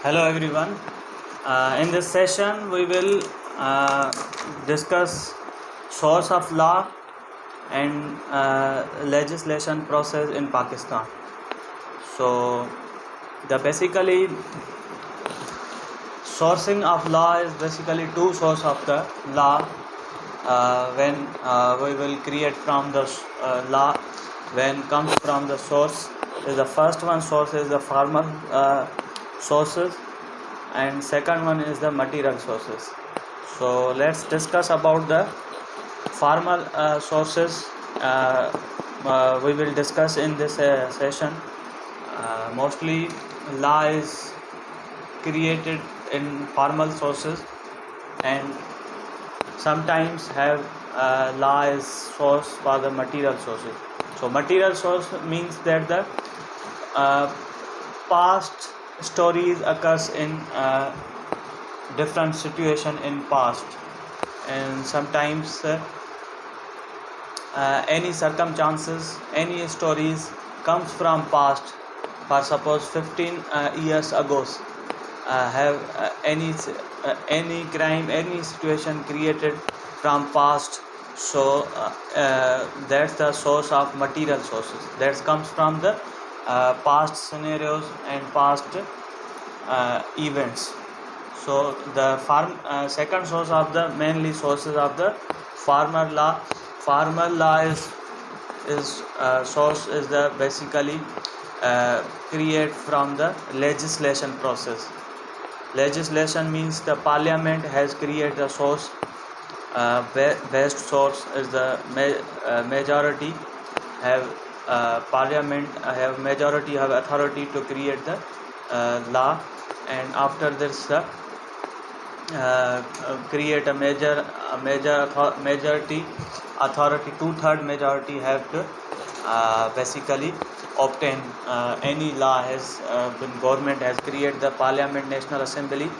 Hello everyone. In this session, we will discuss source of law and legislation process in Pakistan. So, the basically sourcing of law is basically two source of the law. When we will create from the law, when comes from the source, is the first one source is the formal sources, and second one is the material sources. So let's discuss about the formal sources. We will discuss in this session. Mostly law is created in formal sources, and sometimes have law is source for the material sources. So material source means that the past stories occurs in different situation in past, and sometimes any circumstances, any stories comes from past. For suppose 15 years ago, have any crime, any situation created from past. So that's the source of material sources, that comes from the past scenarios and past events. So the second source of the mainly sources of the formal law. Formal law is source is the basically create from the legislation process. Legislation means the parliament has created the source. Best source is the majority have parliament have majority have authority to create the law, and after this create a majority authority, 2/3 majority have to basically obtain any law. Has been government has created the parliament, National Assembly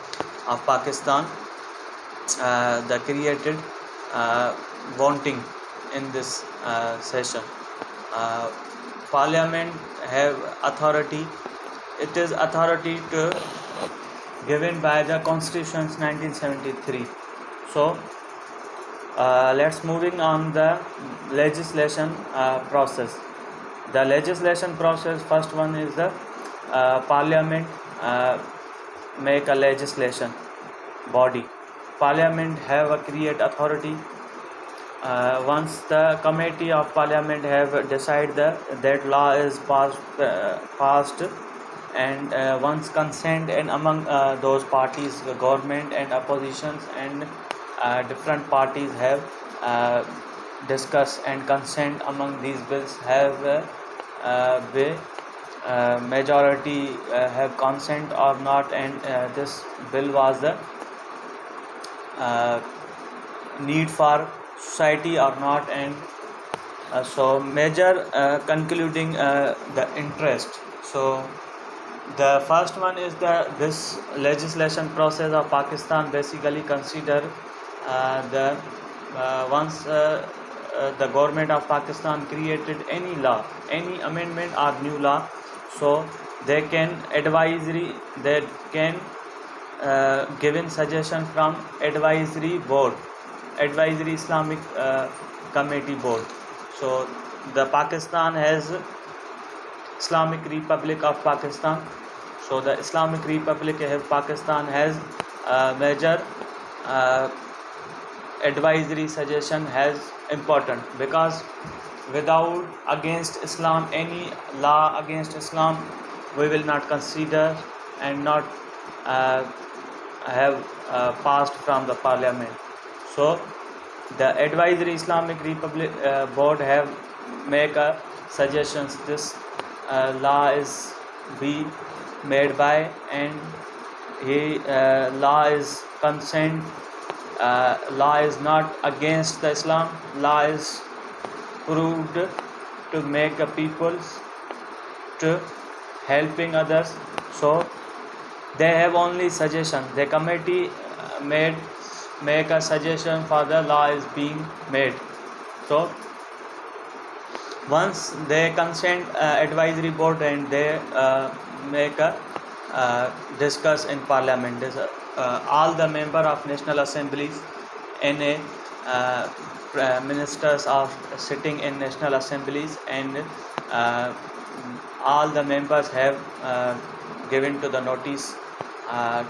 of Pakistan, the created wanting in this session. Parliament have authority. It is authority to given by the Constitution 1973. So let's moving on the legislation process. The legislation process, first one is the parliament make a legislation body. Parliament have a create authority. Once the committee of parliament have decided that law is passed, and once consent, and among those parties, the government and oppositions and different parties have discussed and consent among these bills, have majority have consent or not, and this bill was the need for society or not, and so major concluding the interest. So the first one is this legislation process of Pakistan basically consider the once the government of Pakistan created any law, any amendment or new law, so they can given suggestion from advisory board, advisory Islamic committee board. So the Pakistan has Islamic Republic of Pakistan. So the Islamic Republic of Pakistan has major advisory suggestion has important, because without against Islam, any law against Islam, we will not consider and not have passed from the parliament. So the advisory Islamic Republic board have make a suggestions. This law is be made by, and law is consent. Law is not against the Islam. Law is proved to make a peoples to helping others. So they have only suggestion. The committee make a suggestion for the law is being made. So once they consent advisory board, and they make a discuss in Parliament. All the member of National Assemblies and ministers are sitting in National Assemblies, and all the members have given to the notice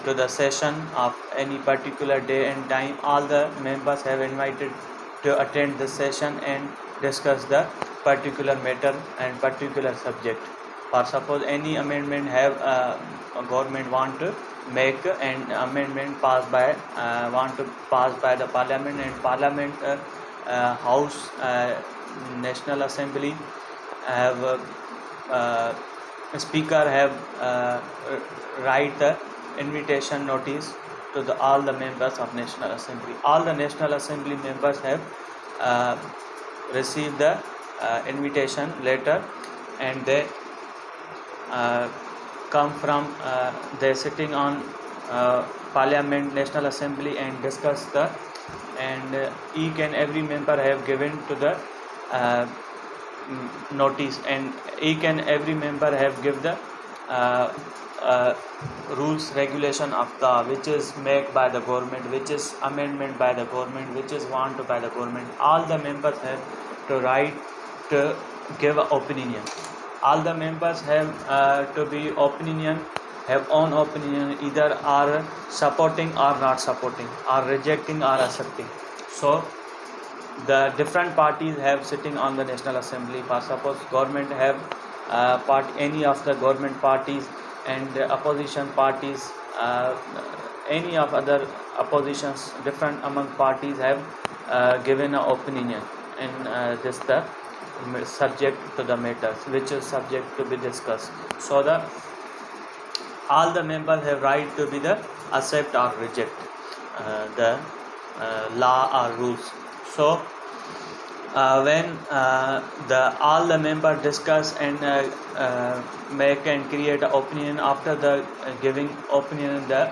to the session of any particular day and time. All the members have invited to attend the session and discuss the particular matter and particular subject. For suppose any amendment have a government want to make an amendment pass by want to pass by the Parliament, and Parliament House National Assembly have speaker have write the invitation notice to all the members of National Assembly. All the National Assembly members have received the invitation letter, and they come from they sitting on Parliament National Assembly and discuss the, and each and every member have given to the notice, and each and every member have give the rules regulation of the which is made by the government, which is amendment by the government, which is want by the government. All the members have to write to give opinion. All the members have to be opinion, have own opinion, either are supporting or not supporting, or rejecting or accepting. So the different parties have sitting on the National Assembly. For suppose government have any of the government parties and opposition parties, any of other oppositions, different among parties have given an opinion in this the subject to the matters which is subject to be discussed. So the all the members have right to be the accept or reject the law or rules. So when all the members discuss and make and create an opinion, after the giving opinion, the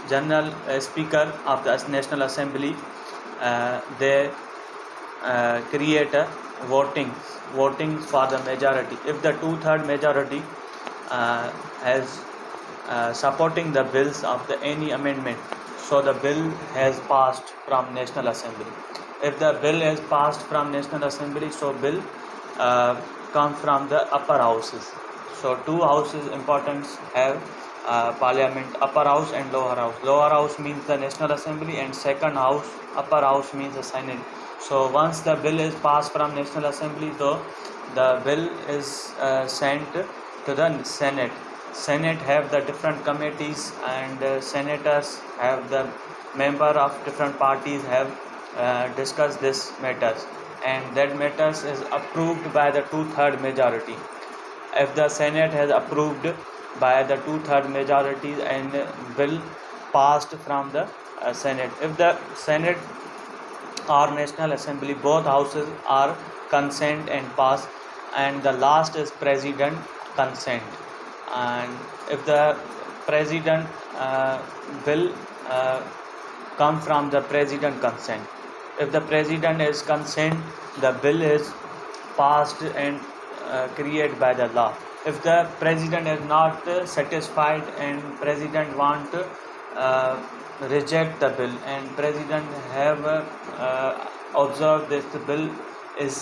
general speaker of the National Assembly they create a voting for the majority. If the 2/3 majority has supporting the bills of the any amendment, so the bill has passed from National Assembly. If the bill is passed from National Assembly, so bill come from the upper houses. So two houses important have Parliament, upper house and lower house. Lower house means the National Assembly, and second house, upper house, means the Senate. So once the bill is passed from National Assembly, though the bill is sent to the Senate. Senate have the different committees, and senators have the member of different parties have discussed this matters, and that matters is approved by the 2/3 majority. If the Senate has approved by the 2/3 majority and bill passed from the Senate, if the Senate or National Assembly both houses are consent and pass, and the last is President consent. And if the President will come from the President consent, if the President is consent, the bill is passed and created by the law. If the President is not satisfied and President want to reject the bill, and President have observed this bill is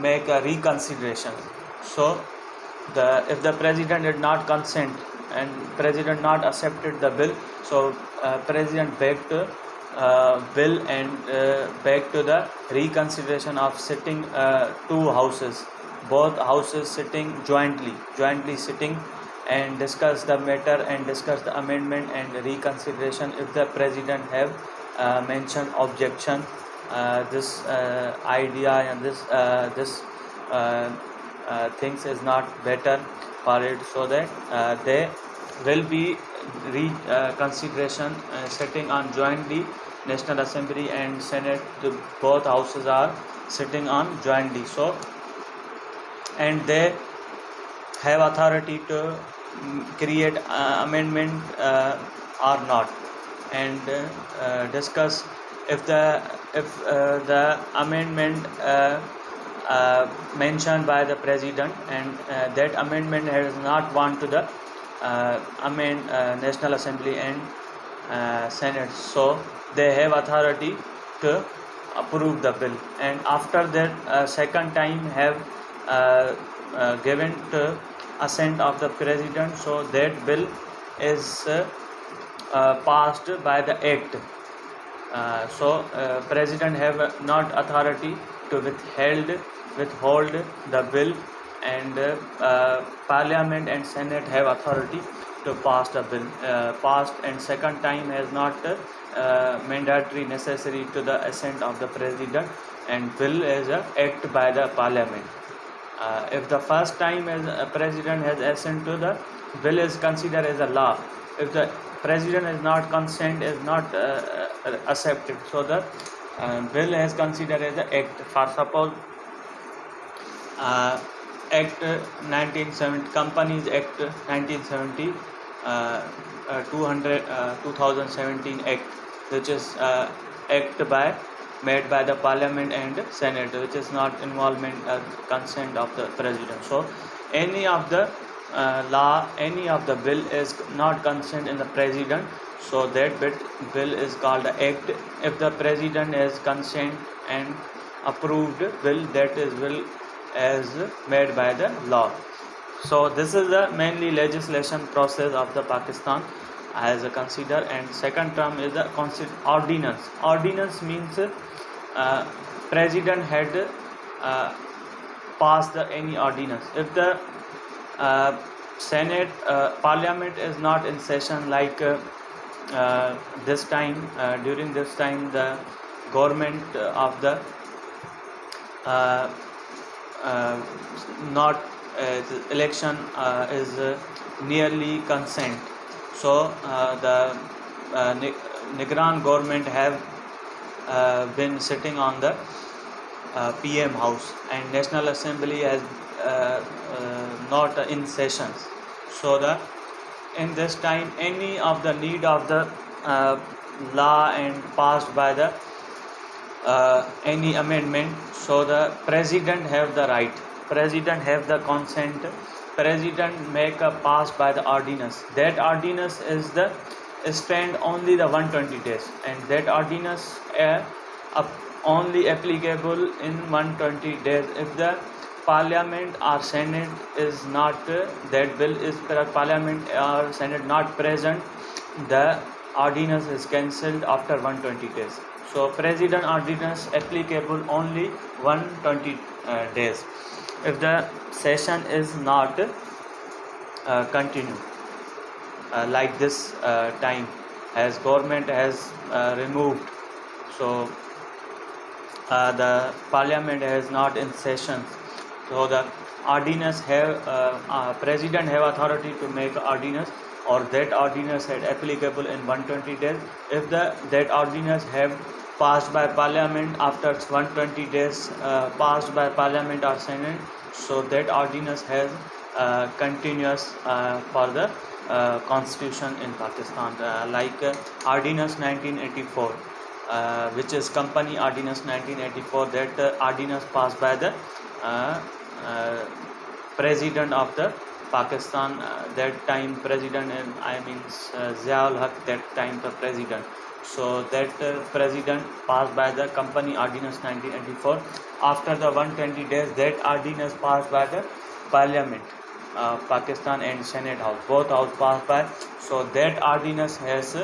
make a reconsideration. So if the President did not consent and President not accepted the bill, so President begged bill and begged to the reconsideration of sitting two houses, both houses sitting jointly sitting and discuss the matter and discuss the amendment and reconsideration. If the President have mentioned objection, this idea and this things is not better for it, so that they will be reconsideration sitting on jointly. National Assembly and Senate, both houses are sitting on jointly. So, and they have authority to create amendment or not, and discuss if the amendment mentioned by the president, and that amendment has not gone to the National Assembly and Senate, so they have authority to approve the bill, and after that second time have given to assent of the president, so that bill is passed by the act. So president have not authority to withhold the bill, and parliament and senate have authority to pass the bill. Passed and second time is not mandatory necessary to the assent of the president, and bill is act by the parliament. If the first time as a president has assent to the bill is considered as a law. If the president is not consent, is not accepted, so the bill is considered as an act. For suppose Act 1970, Companies Act 1970, 2017 Act, which is act made by the parliament and senate, which is not involvement consent of the president. So any of the law, any of the bill is not consent in the president, so that bill is called the act. If the president is consent and approved bill, that is bill as made by the law. So this is the mainly legislation process of the Pakistan as a consider. And second term is the ordinance. Ordinance means president had passed any ordinance. If the senate parliament is not in session, like this time, during this time the government of the not the election is nearly consent, so the Nigran government have been sitting on the PM house, and National Assembly has not in sessions. So the in this time any of the need of the law and passed by the any amendment, so the president have the right, president have the consent, president make a pass by the ordinance. That ordinance is the stand only the 120 days, and that ordinance only applicable in 120 days. If the parliament or senate is not that bill is parliament or senate not present, the ordinance is cancelled after 120 days. So president ordinance applicable only 120 days. If the session is not continue like this time, as government has removed, so the parliament is not in session, so the ordinance have president have authority to make ordinance, or that ordinance had applicable in 120 days. If that ordinance have passed by parliament after 120 days passed by parliament or senate, so that ordinance has continuous for the constitution in Pakistan, like ordinance 1984, which is company ordinance 1984. That ordinance passed by the president of the Pakistan, that time president, and Ziaul Haq, that time the president. So that president passed by the company ordinance 1984. After the 120 days, that ordinance passed by the parliament, Pakistan and senate house, both house passed by. So that ordinance has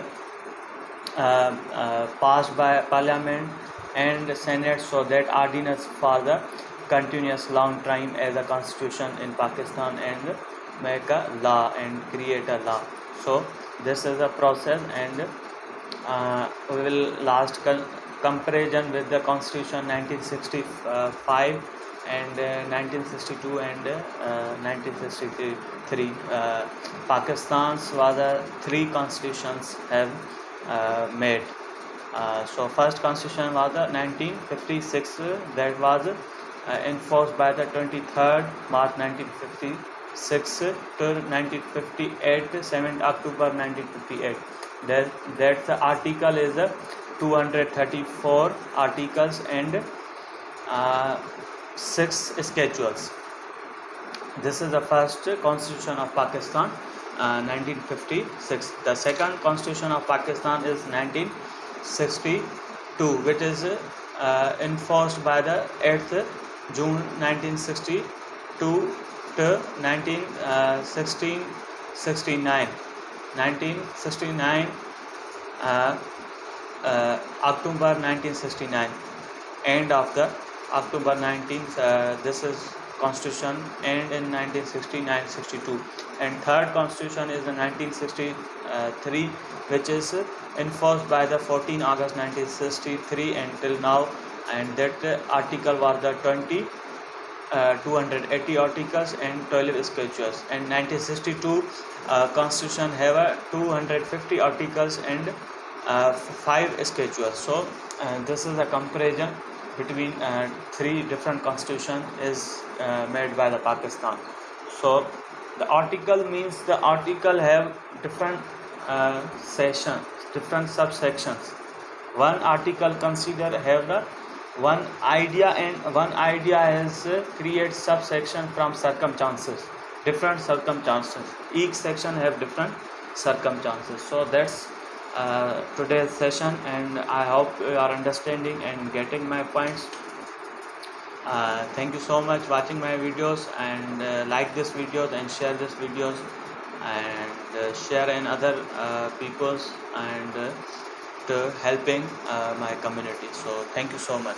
passed by parliament and senate, so that ordinance for the continuous long time as a constitution in Pakistan and make a law and create a law. So this is a process, and we will last comparison with the constitution 1965 and 1962 and 1963. Pakistan's was 3 constitutions have made. So first constitution was 1956, that was enforced by the 23rd March 1956 to 1958, 7th October 1958. That the article is 234 articles, and 6 schedules. This is the first constitution of Pakistan, 1956. The second constitution of Pakistan is 1962, which is enforced by the 8th June 1962 to 1969. 1969, October 1969, end of the October 19th. This is constitution end in 1969-62, and third constitution is the 1963, which is enforced by the 14 August 1963 until now, and that article was the 280 articles and 12 schedules. And 1962 constitution have 250 articles and 5 schedules. So this is a comparison between 3 different constitution is made by the Pakistan. So the article means the article have different sections, different subsections. One article consider have the one idea, and one idea is create subsection from circumstances, different circumstances. Each section have different circumstances. So that's today's session, and I hope you are understanding and getting my points. Thank you so much watching my videos, and like this videos and share this videos, and share in other people's, and to helping my community. So thank you so much.